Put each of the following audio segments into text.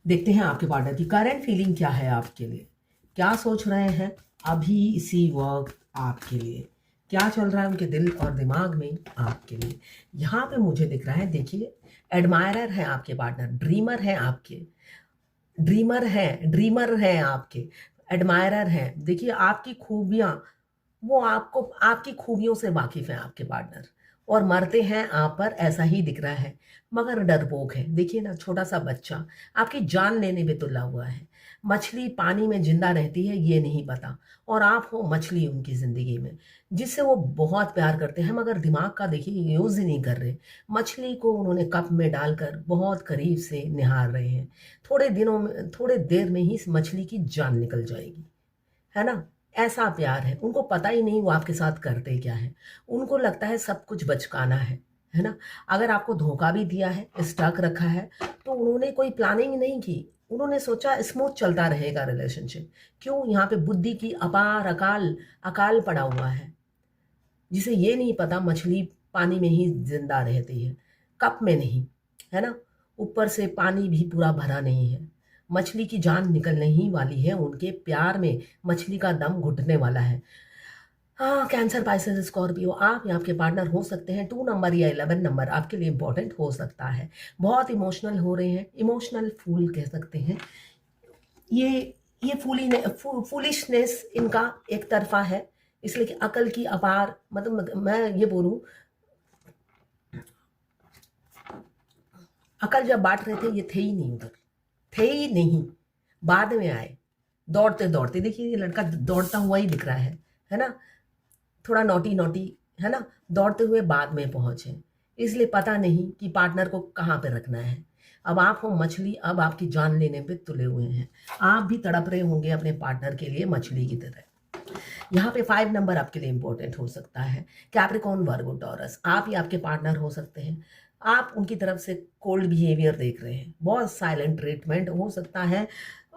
देखते हैं आपके पार्टनर की करंट फीलिंग क्या है आपके लिए, क्या सोच रहे हैं अभी इसी वक्त आपके लिए, क्या चल रहा है उनके दिल और दिमाग में आपके लिए। यहाँ पे मुझे दिख रहा है, देखिए, एडमायरर है आपके पार्टनर, ड्रीमर है आपके, ड्रीमर है आपके, एडमायरर है। देखिए आपकी खूबियाँ, वो आपको आपकी खूबियों से वाकिफ है आपके पार्टनर, और मरते हैं आप पर, ऐसा ही दिख रहा है। मगर डरपोक है, देखिए ना, छोटा सा बच्चा आपकी जान लेने पे तुला हुआ है। मछली पानी में जिंदा रहती है ये नहीं पता, और आप हो मछली उनकी जिंदगी में, जिससे वो बहुत प्यार करते हैं, मगर दिमाग का देखिए यूज ही नहीं कर रहे। मछली को उन्होंने कप में डालकर बहुत करीब से निहार रहे हैं। थोड़े दिनों में, थोड़े देर में ही इस मछली की जान निकल जाएगी, है ना। ऐसा प्यार है, उनको पता ही नहीं वो आपके साथ करते क्या है। उनको लगता है सब कुछ बचकाना है ना। अगर आपको धोखा भी दिया है, स्टक रखा है, तो उन्होंने कोई प्लानिंग नहीं की। उन्होंने सोचा स्मूथ चलता रहेगा रिलेशनशिप। क्यों, यहाँ पे बुद्धि की अपार अकाल अकाल पड़ा हुआ है, जिसे ये नहीं पता मछली पानी में ही जिंदा रहती है, कप में नहीं, है ना। ऊपर से पानी भी पूरा भरा नहीं है। मछली की जान निकलने ही वाली है, उनके प्यार में मछली का दम घुटने वाला है। हाँ, कैंसर, पाइसेस, स्कॉर्पियो, आप या आपके पार्टनर हो सकते हैं। 2 नंबर या 11 नंबर आपके लिए इंपॉर्टेंट हो सकता है। बहुत इमोशनल हो रहे हैं, इमोशनल फूल कह सकते हैं। ये ये फूलिशनेस इनका एक तरफा है, इसलिए कि अकल की अपार, मतलब मैं ये बोलूं, अकल जब बांट रहे थे ये थे ही नहीं उधर, थे ही नहीं, बाद में आए, दौड़ते दौड़ते। देखिए ये लड़का दौड़ता हुआ ही दिख रहा है ना, थोड़ा नोटी नोटी, है ना, दौड़ते हुए बाद में पहुंचे। इसलिए पता नहीं कि पार्टनर को कहाँ पे रखना है। अब आप हो मछली, अब आपकी जान लेने पे तुले हुए हैं। आप भी तड़प रहे होंगे अपने पार्टनर के लिए मछली की तरह। यहाँ पे 5 नंबर आपके लिए इंपॉर्टेंट हो सकता है। कैप्रिकॉर्न, वर्गो, टॉरस, आप ही आपके पार्टनर हो सकते हैं। आप उनकी तरफ से कोल्ड बिहेवियर देख रहे हैं, बहुत साइलेंट ट्रीटमेंट हो सकता है,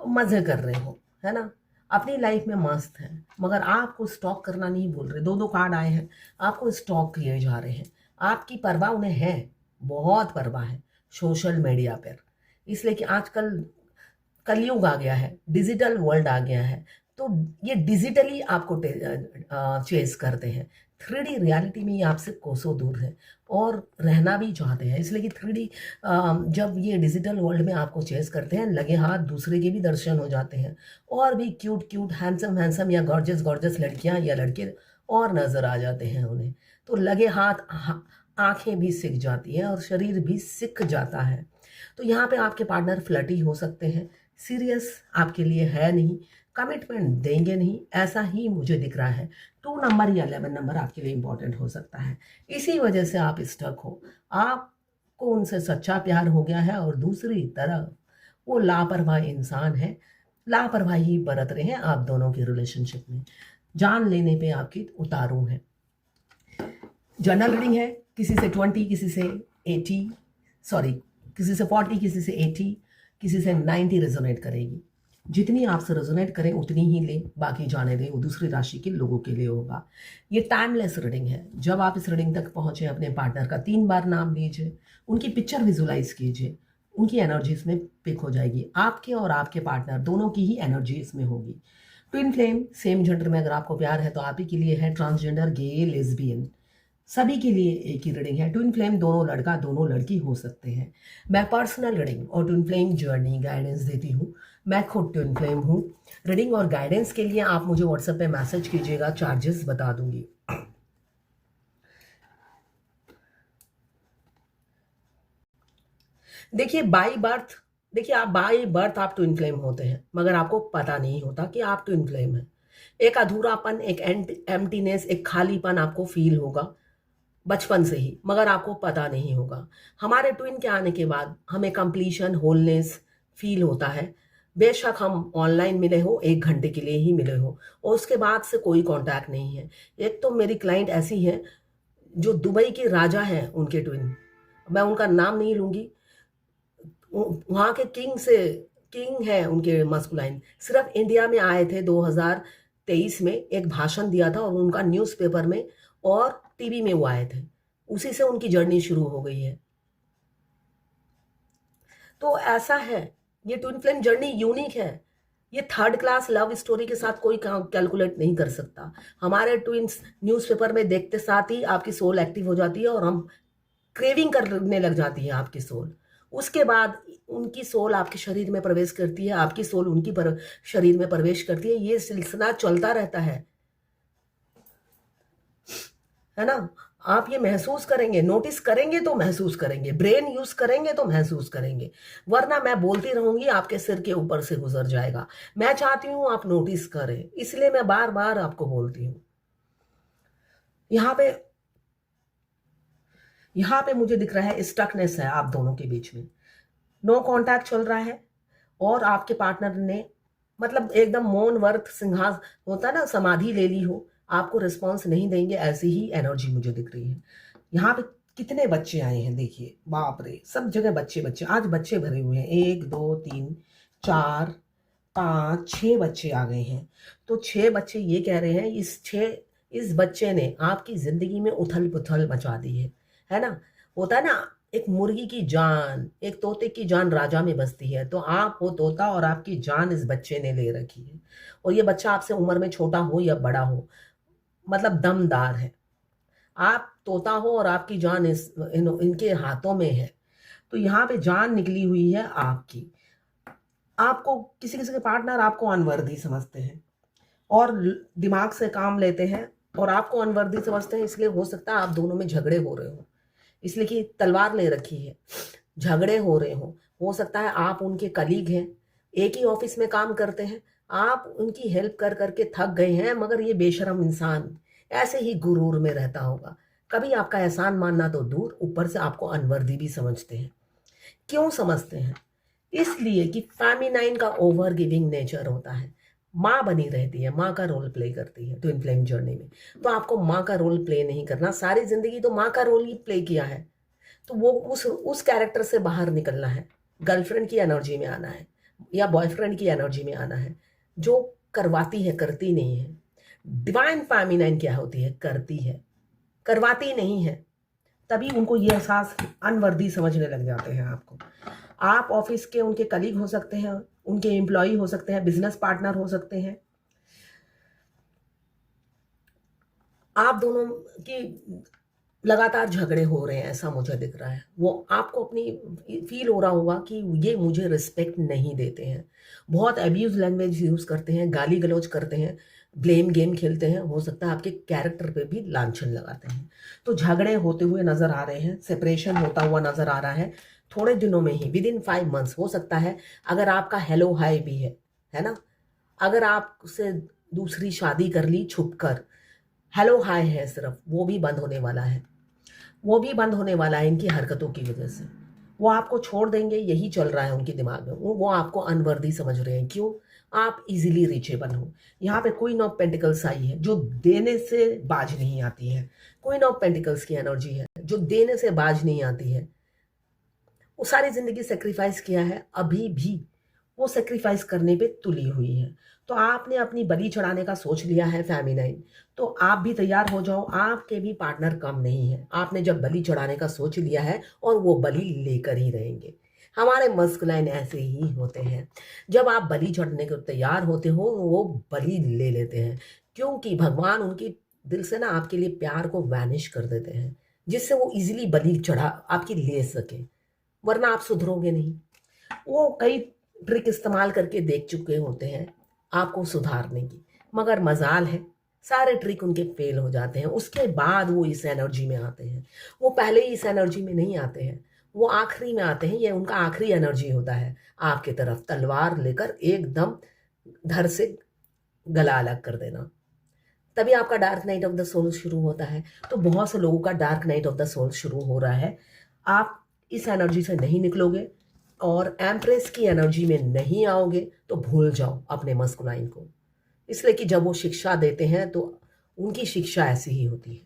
मजे कर रहे हो, है ना, अपनी लाइफ में मस्त है, मगर आपको स्टॉक करना नहीं बोल रहे। 2 कार्ड आए हैं, आपको स्टॉक किए जा रहे हैं। आपकी परवाह उन्हें है, बहुत परवाह है सोशल मीडिया पर। इसलिए कि आजकल कलयुग आ गया है, डिजिटल वर्ल्ड आ गया है, तो ये डिजिटली आपको चेस करते हैं। 3D रियलिटी में ये आपसे कोसों दूर है, और रहना भी चाहते हैं। इसलिए कि 3D, जब ये डिजिटल वर्ल्ड में आपको चेस करते हैं, लगे हाथ दूसरे के भी दर्शन हो जाते हैं, और भी क्यूट क्यूट, हैंडसम हैंडसम, या गॉर्जस गॉर्जस लड़कियां या लड़के और नजर आ जाते हैं उन्हें। तो लगे हाथ आंखें भी सिक जाती हैं और शरीर भी सिक जाता है। तो यहाँ पे आपके पार्टनर फ्लर्टी हो सकते हैं, सीरियस आपके लिए है नहीं, कमिटमेंट देंगे नहीं, ऐसा ही मुझे दिख रहा है। 2 नंबर या 11 नंबर आपके लिए इंपॉर्टेंट हो सकता है। इसी वजह से आप स्टक हो, आपको उनसे सच्चा प्यार हो गया है, और दूसरी तरफ वो लापरवाह इंसान है, लापरवाही बरत रहे हैं आप दोनों के रिलेशनशिप में। जान लेने पे आपकी उतारू है। जनरल रीडिंग है, किसी से 20, किसी से 80, सॉरी, किसी से 40, किसी से 80, किसी से 90 रेजोनेट करेगी। जितनी आपसे रेजोनेट करें उतनी ही लें, बाकी जाने दें, वो दूसरी राशि के लोगों के लिए होगा। ये टाइमलेस रीडिंग है। जब आप इस रीडिंग तक पहुंचे, अपने पार्टनर का 3 बार नाम लीजिए, उनकी पिक्चर विजुलाइज कीजिए, उनकी एनर्जी इसमें पिक हो जाएगी। आपके और आपके पार्टनर दोनों की ही एनर्जी इसमें होगी। ट्विन फ्लेम, सेम जेंडर में अगर आपको प्यार है तो आप ही के लिए है। ट्रांसजेंडर, गे, लेस्बियन, सभी के लिए एक ही रीडिंग है। ट्विन फ्लेम दोनों लड़का दोनों लड़की हो सकते हैं। मैं पर्सनल रीडिंग और ट्विन फ्लेम जर्नी गाइडेंस देती हूँ। मैं खुद ट्विन फ्लेम हूँ। रीडिंग और गाइडेंस के लिए आप मुझे व्हाट्सएप पे मैसेज कीजिएगा, चार्जेस बता दूंगी। देखिए बाई बर्थ, देखिए आप बाई बर्थ आप ट्विन फ्लेम होते हैं, मगर आपको पता नहीं होता कि आप ट्विन फ्लेम हैं। एक अधूरापन, एक एम्प्टीनेस, एक खालीपन आपको फील होगा बचपन से ही, मगर आपको पता नहीं होगा। हमारे ट्विन के आने के बाद हमें कंप्लीशन, होलनेस फील होता है। बेशक हम ऑनलाइन मिले हो, 1 घंटे के लिए ही मिले हो, और उसके बाद से कोई कांटेक्ट नहीं है। एक तो मेरी क्लाइंट ऐसी है जो दुबई के राजा हैं, उनके ट्विन, मैं उनका नाम नहीं लूंगी, वहाँ के किंग से किंग है उनके मस्कुलाइन, सिर्फ इंडिया में आए थे 2023 में, एक भाषण दिया था, और उनका न्यूज़पेपर में और टीवी में वो आए थे। उसी से उनकी जर्नी शुरू हो गई है। तो ऐसा है ये ट्विन फ्लेम जर्नी यूनिक है। ये थर्ड क्लास लव स्टोरी के साथ कोई कैलकुलेट नहीं कर सकता। हमारे ट्विंस न्यूज़पेपर में देखते साथ ही आपकी सोल एक्टिव हो जाती है और हम क्रेविंग करने लग जाती है आपकी सोल। उसके बाद उनकी सोल आपके शरीर में प्रवेश करती है, आपकी सोल उनकी शरीर में प्रवेश करती है। ये सिलसिला चलता रहता है ना। आप ये महसूस करेंगे, नोटिस करेंगे तो महसूस करेंगे, ब्रेन यूज करेंगे तो महसूस करेंगे, वरना मैं बोलती रहूंगी आपके सिर के ऊपर से गुजर जाएगा। मैं चाहती हूं आप नोटिस करें, इसलिए मैं बार बार आपको बोलती हूँ। यहाँ पे मुझे दिख रहा है स्टकनेस है आप दोनों के बीच में, नो कांटेक्ट चल रहा है। और आपके पार्टनर ने मतलब एकदम मौन व्रत सिंहास होता है ना, समाधि ले ली हो, आपको रिस्पॉन्स नहीं देंगे, ऐसी ही एनर्जी मुझे दिख रही है। यहाँ पे कितने बच्चे आए हैं देखिए, बाप रे, सब जगह बच्चे बच्चे, आज बच्चे भरे हुए हैं, 1 2 3 4 5 6 बच्चे आ गए हैं। तो 6 बच्चे ये कह रहे हैं इस बच्चे ने आपकी जिंदगी में उथल पुथल मचा दी है ना। होता है ना, एक मुर्गी की जान, एक तोते की जान राजा में बसती है, तो आप हो तोता और आपकी जान इस बच्चे ने ले रखी है। और ये बच्चा आपसे उम्र में छोटा हो या बड़ा हो, मतलब दमदार है। आप तोता हो और आपकी जान इनके हाथों में है। तो यहाँ पे जान निकली हुई है आपकी। आपको किसी किसी के पार्टनर आपको अनवर्दी समझते हैं और दिमाग से काम लेते हैं और आपको अनवर्दी समझते हैं, इसलिए हो सकता है आप दोनों में झगड़े हो रहे हो, इसलिए कि तलवार ले रखी है, झगड़े हो रहे हो सकता है आप उनके कलीग हैं, एक ही ऑफिस में काम करते हैं, आप उनकी हेल्प कर करके थक गए हैं, मगर ये बेशरम इंसान ऐसे ही गुरूर में रहता होगा। कभी आपका एहसान मानना तो दूर, ऊपर से आपको अनवर्दी भी समझते हैं। क्यों समझते हैं? इसलिए कि फेमिनाइन का ओवर गिविंग नेचर होता है, माँ बनी रहती है, माँ का रोल प्ले करती है ट्विन फ्लेम जर्नी में। तो आपको माँ का रोल प्ले नहीं करना, सारी जिंदगी तो माँ का रोल ही प्ले किया है, तो वो उस कैरेक्टर से बाहर निकलना है, गर्लफ्रेंड की एनर्जी में आना है या बॉयफ्रेंड की एनर्जी में आना है, जो करवाती है, करती नहीं है। डिवाइन फेमिनाइन क्या होती है? करती है, करवाती नहीं है। तभी उनको ये एहसास अनवर्दी समझने लग जाते हैं आपको। आप ऑफिस के उनके कलीग हो सकते हैं, उनके एम्प्लॉय हो सकते हैं, बिजनेस पार्टनर हो सकते हैं। आप दोनों की लगातार झगड़े हो रहे हैं, ऐसा मुझे दिख रहा है। वो आपको अपनी फील हो रहा होगा कि ये मुझे रिस्पेक्ट नहीं देते हैं, बहुत एब्यूज लैंग्वेज यूज़ करते हैं, गाली गलौज करते हैं, ब्लेम गेम खेलते हैं, हो सकता है आपके कैरेक्टर पे भी लांछन लगाते हैं। तो झगड़े होते हुए नज़र आ रहे हैं, सेपरेशन होता हुआ नज़र आ रहा है थोड़े दिनों में ही, विद इन 5 मंथ्स हो सकता है। अगर आपका हेलो हाय भी है ना, अगर आपसे दूसरी शादी कर ली छुप कर, हेलो हाय है सिर्फ, वो भी बंद होने वाला है, वो भी बंद होने वाला है इनकी हरकतों की वजह से। वो आपको छोड़ देंगे, यही चल रहा है उनके दिमाग में। वो आपको अनवर्दी समझ रहे हैं। क्यों? आप इजीली रीचेबल हो। यहाँ पे क्वीन ऑफ पेंटिकल्स आई है, जो देने से बाज नहीं आती है। क्वीन ऑफ पेंटिकल्स की एनर्जी है, जो देने से बाज नहीं आती है। वो सारी जिंदगी सेक्रीफाइस किया है, अभी भी वो सेक्रीफाइस करने पे तुली हुई है। तो आपने अपनी बलि चढ़ाने का सोच लिया है फेमिनाइन, तो आप भी तैयार हो जाओ, आपके भी पार्टनर कम नहीं है। आपने जब बलि चढ़ाने का सोच लिया है, और वो बलि लेकर ही रहेंगे। हमारे मस्कुलाइन ऐसे ही होते हैं, जब आप बलि चढ़ने को तैयार होते हो, वो बलि ले लेते हैं, क्योंकि भगवान उनकी दिल से ना आपके लिए प्यार को वैनिश कर देते हैं, जिससे वो इजीली बलि चढ़ा आपकी ले सके, वरना आप सुधरोगे नहीं। वो कई ट्रिक इस्तेमाल करके देख चुके होते हैं आपको सुधारने की, मगर मजाल है सारे ट्रिक उनके फेल हो जाते हैं। उसके बाद वो इस एनर्जी में आते हैं। वो पहले ही इस एनर्जी में नहीं आते हैं, वो आखिरी में आते हैं। ये उनका आखिरी एनर्जी होता है, आपके तरफ तलवार लेकर एकदम धर से गला अलग कर देना। तभी आपका dark night of the soul शुरू होता है। तो बहुत से लोगों का dark night of the soul शुरू हो रहा है। आप इस एनर्जी से नहीं निकलोगे और एम्प्रेस की एनर्जी में नहीं आओगे, तो भूल जाओ अपने मस्कुलाइन को। इसलिए कि जब वो शिक्षा देते हैं तो उनकी शिक्षा ऐसी ही होती है।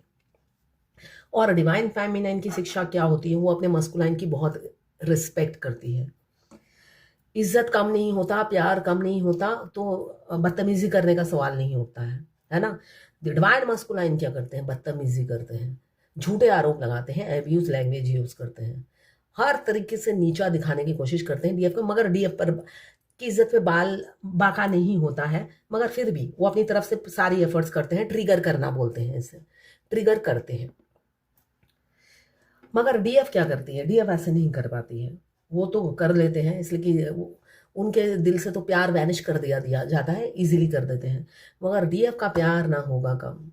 और डिवाइन फेमिनाइन की शिक्षा क्या होती है? वो अपने मस्कुलाइन की बहुत रिस्पेक्ट करती है। इज्जत कम नहीं होता, प्यार कम नहीं होता, तो बदतमीजी करने का सवाल नहीं होता है ना। डिवाइन मस्कुलाइन क्या करते हैं? बदतमीजी करते हैं, झूठे आरोप लगाते हैं, एब्यूज लैंग्वेज यूज करते हैं। हर तरीके से नीचा दिखाने की कोशिश करते हैं डीएफ को, मगर डीएफ पर की इज्जत पे बाल बाका नहीं होता है, मगर फिर भी वो अपनी तरफ से सारी एफर्ट्स करते हैं, ट्रिगर करना बोलते हैं इसे, ट्रिगर करते हैं। मगर डीएफ क्या करती है, डीएफ ऐसे नहीं कर पाती है। वो तो कर लेते हैं इसलिए कि उनके दिल से तो प्यार वैनिश कर दिया दिया जाता है, इजीली कर देते हैं, मगर डीएफ का प्यार ना होगा कम,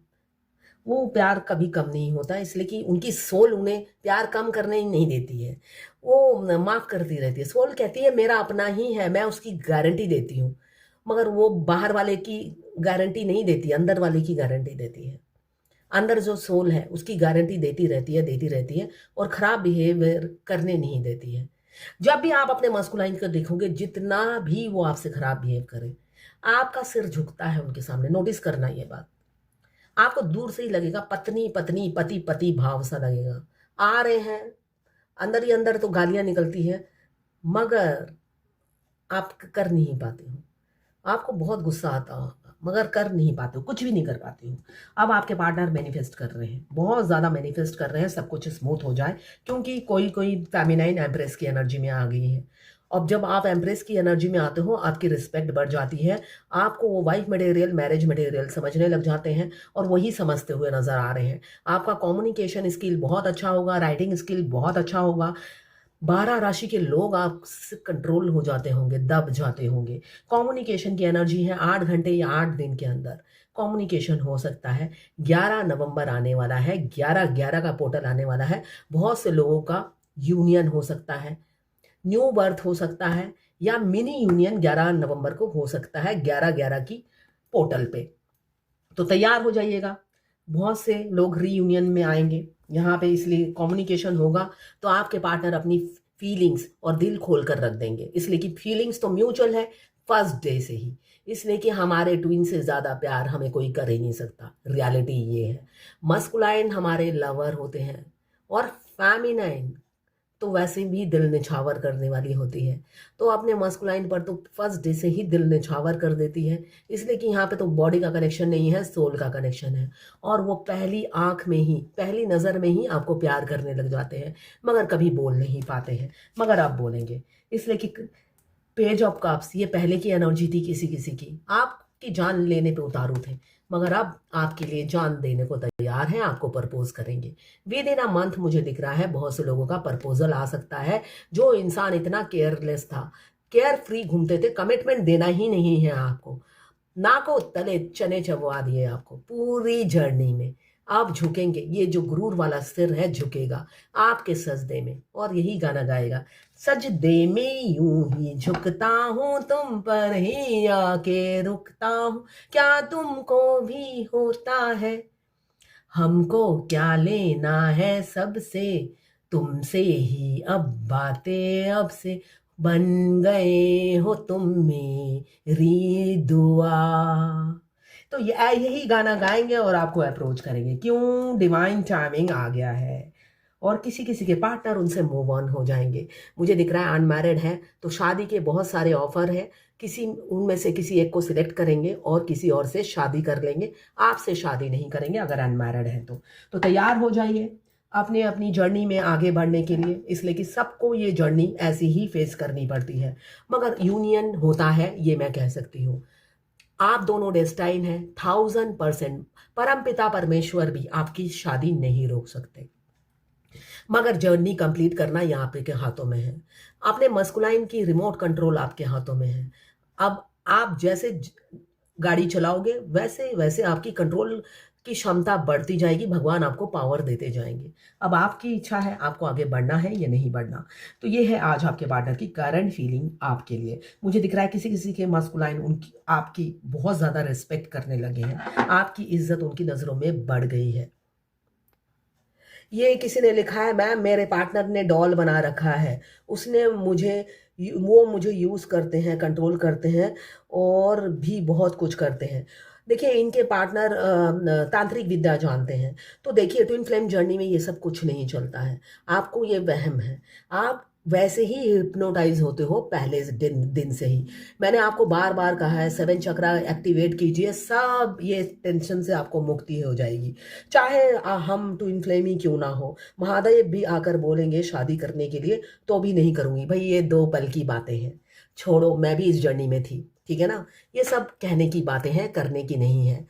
वो प्यार कभी कम नहीं होता, इसलिए कि उनकी सोल उन्हें प्यार कम करने ही नहीं देती है, वो माफ करती रहती है। सोल कहती है मेरा अपना ही है, मैं उसकी गारंटी देती हूँ, मगर वो बाहर वाले की गारंटी नहीं देती, अंदर वाले की गारंटी देती है। अंदर जो सोल है उसकी गारंटी देती रहती है और खराब बिहेवियर करने नहीं देती है। जब भी आप अपने मस्कुलाइन को देखोगे, जितना भी वो आपसे खराब बिहेव करे, आपका सिर झुकता है उनके सामने। नोटिस करना ये बात, आपको दूर से ही लगेगा पत्नी पत्नी पति पति भाव सा लगेगा। आ रहे हैं, अंदर ही अंदर तो गालियां निकलती है, मगर आप कर नहीं पाते हो। आपको बहुत गुस्सा आता होगा, मगर कर नहीं पाते हो, कुछ भी नहीं कर पाते हो। अब आपके पार्टनर मैनिफेस्ट कर रहे हैं, बहुत ज़्यादा मैनिफेस्ट कर रहे हैं सब कुछ स्मूथ हो जाए, क्योंकि कोई कोई फेमिनाइन एम्प्रेस की एनर्जी में आ गई है। अब जब आप एम्प्रेस की एनर्जी में आते हो, आपकी रिस्पेक्ट बढ़ जाती है, आपको वो वाइफ मटेरियल, मैरिज मटेरियल समझने लग जाते हैं और वही समझते हुए नजर आ रहे हैं। आपका कम्युनिकेशन स्किल बहुत अच्छा होगा, राइटिंग स्किल बहुत अच्छा होगा। 12 राशि के लोग आपसे कंट्रोल हो जाते होंगे, दब जाते होंगे। कम्युनिकेशन की एनर्जी है 8 घंटे या 8 दिन के अंदर कम्युनिकेशन हो सकता है। 11 नवंबर आने वाला है, 11/11 का पोर्टल आने वाला है। बहुत से लोगों का यूनियन हो सकता है, न्यू बर्थ हो सकता है, या मिनी यूनियन 11 नवंबर को हो सकता है 11/11 की पोर्टल पे। तो तैयार हो जाइएगा, बहुत से लोग रीयूनियन में आएंगे यहाँ पे, इसलिए कम्युनिकेशन होगा तो आपके पार्टनर अपनी फीलिंग्स और दिल खोल कर रख देंगे, इसलिए कि फीलिंग्स तो म्यूचुअल है फर्स्ट डे से ही, इसलिए कि हमारे ट्विन से ज़्यादा प्यार हमें कोई कर ही नहीं सकता। रियलिटी ये है, मस्कुलाइन हमारे लवर होते हैं और फेमिनाइन तो वैसे भी दिल निछावर करने वाली होती है। तो अपने मस्कुलाइन पर तो फर्स्ट डे से ही दिल निछावर कर देती है, इसलिए कि यहाँ पे तो बॉडी का कनेक्शन नहीं है, सोल का कनेक्शन है, और वो पहली आंख में ही, पहली नज़र में ही आपको प्यार करने लग जाते हैं, मगर कभी बोल नहीं पाते हैं, मगर आप बोलेंगे, इसलिए कि पेज ऑफ कप्स ये पहले की एनर्जी थी किसी किसी की, आपकी जान लेने पे उतारू थे, मगर अब आपके लिए जान देने को तैयार हैं, आपको प्रपोज करेंगे। विद इन अ मंथ मुझे दिख रहा है बहुत से लोगों का प्रपोजल आ सकता है। जो इंसान इतना केयरलेस था, केयर फ्री घूमते थे, कमिटमेंट देना ही नहीं है आपको, ना को तले चने चबवा दिए आपको पूरी जर्नी में। आप झुकेंगे, ये जो गुरूर वाला सिर है झुकेगा आपके सजदे में, और यही गाना गाएगा, सजदे में यूं ही झुकता हूँ तुम पर ही आके रुकता हूँ, क्या तुमको भी होता है, हमको क्या लेना है सबसे, तुमसे ही अब बातें अब से, बन गए हो तुम मेरी दुआ। तो यही गाना गाएंगे और आपको अप्रोच करेंगे, क्यों डिवाइन टाइमिंग आ गया है, और किसी किसी के पार्टनर उनसे मूव ऑन हो जाएंगे। मुझे दिख रहा है अनमैरिड है तो शादी के बहुत सारे ऑफर है, किसी उनमें से किसी एक को सिलेक्ट करेंगे और किसी और से शादी कर लेंगे, आपसे शादी नहीं करेंगे अगर अनमैरिड है तो तैयार हो जाइए अपने अपनी जर्नी में आगे बढ़ने के लिए, इसलिए कि सबको ये जर्नी ऐसी ही फेस करनी पड़ती है, मगर यूनियन होता है, ये मैं कह सकती हूँ। आप दोनों डेस्टाइन है 1000%, परमपिता परमेश्वर भी आपकी शादी नहीं रोक सकते, मगर जर्नी कंप्लीट करना यहाँ पे के हाथों में है। अपने मस्कुलाइन की रिमोट कंट्रोल आपके हाथों में है। अब आप जैसे गाड़ी चलाओगे वैसे वैसे आपकी कंट्रोल की क्षमता बढ़ती जाएगी, भगवान आपको पावर देते जाएंगे। अब आपकी इच्छा है आपको आगे बढ़ना है या नहीं बढ़ना। तो ये है आज आपके पार्टनर की करंट फीलिंग आपके लिए। मुझे दिख रहा है किसी किसी के मस्कुलाइन उनकी आपकी बहुत ज़्यादा रिस्पेक्ट करने लगे हैं, आपकी इज्जत उनकी नज़रों में बढ़ गई है। ये किसी ने लिखा है, मैम मेरे पार्टनर ने डॉल बना रखा है, उसने वो मुझे यूज़ करते हैं, कंट्रोल करते हैं और भी बहुत कुछ करते हैं। देखिए इनके पार्टनर तांत्रिक विद्या जानते हैं, तो देखिए ट्विन फ्लेम जर्नी में ये सब कुछ नहीं चलता है, आपको ये वहम है। आप वैसे ही हिप्नोटाइज होते हो पहले दिन से ही। मैंने आपको बार बार कहा है 7 चक्रा एक्टिवेट कीजिए, सब ये टेंशन से आपको मुक्ति हो जाएगी। चाहे हम ट्विन फ्लेम ही क्यों ना हो, महादेव भी आकर बोलेंगे शादी करने के लिए तो भी नहीं करूंगी भाई, ये 2 पल की बातें हैं, छोड़ो, मैं भी इस जर्नी में थी, ठीक है ना। ये सब कहने की बातें हैं, करने की नहीं है।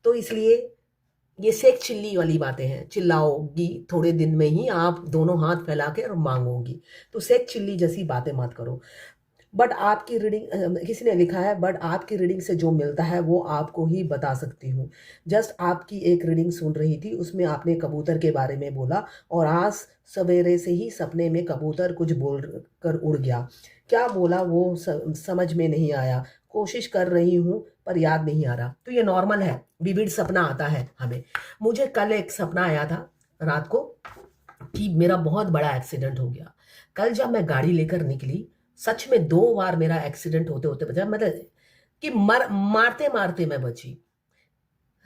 तो इसलिए ये शेख चिल्ली वाली बातें हैं, चिल्लाओगी थोड़े दिन में ही आप दोनों हाथ फैला के और मांगोगी, तो शेख चिल्ली जैसी बातें मत करो। बट आपकी रीडिंग किसी ने लिखा है, बट आपकी रीडिंग से जो मिलता है वो आपको ही बता सकती हूँ। जस्ट आपकी एक रीडिंग सुन रही थी, उसमें आपने कबूतर के बारे में बोला और आज सवेरे से ही सपने में कबूतर कुछ बोल कर उड़ गया। क्या बोला वो समझ में नहीं आया, कोशिश कर रही हूँ पर याद नहीं आ रहा। तो ये नॉर्मल है, विविड सपना आता है हमें। मुझे कल एक सपना आया था रात को कि मेरा बहुत बड़ा एक्सीडेंट हो गया। कल जब मैं गाड़ी लेकर निकली, सच में 2 बार मेरा एक्सीडेंट होते होते बचा, मतलब कि मारते मारते मैं बची,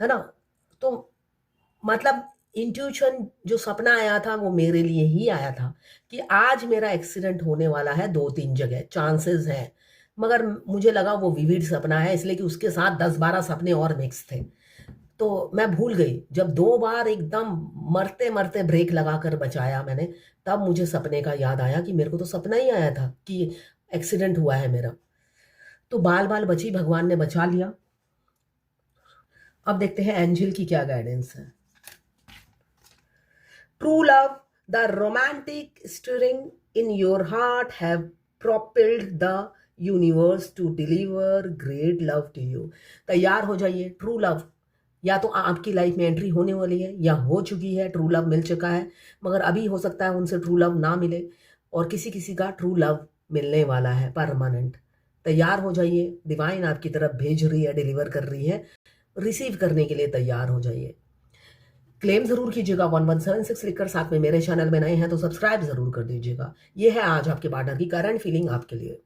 है ना। तो मतलब इंट्यूशन जो सपना आया था वो मेरे लिए ही आया था कि आज मेरा एक्सीडेंट होने वाला है 2-3 जगह, चांसेस है। मगर मुझे लगा वो विविड सपना है, इसलिए कि उसके साथ 10-12 सपने और मिक्स थे, तो मैं भूल गई। जब 2 बार एकदम मरते मरते ब्रेक लगाकर बचाया मैंने, तब मुझे सपने का याद आया कि मेरे को तो सपना ही आया था कि एक्सीडेंट हुआ है मेरा। तो बाल बाल बची, भगवान ने बचा लिया। अब देखते हैं एंजल की क्या गाइडेंस है। True love, the romantic stirring in your heart have propelled the universe to deliver great love to you। तैयार हो जाइए, ट्रू लव या तो आपकी लाइफ में एंट्री होने वाली है या हो चुकी है, ट्रू लव मिल चुका है, मगर अभी हो सकता है उनसे ट्रू लव ना मिले, और किसी किसी का ट्रू लव मिलने वाला है परमानेंट। तैयार हो जाइए, डिवाइन आपकी तरफ भेज रही है, डिलीवर कर रही है, रिसीव करने के लिए तैयार हो जाइए। क्लेम जरूर कीजिएगा 1176 लिखकर, साथ में मेरे चैनल में नए हैं तो सब्सक्राइब जरूर कर दीजिएगा। ये है आज आपके पार्टनर की करंट फीलिंग आपके लिए।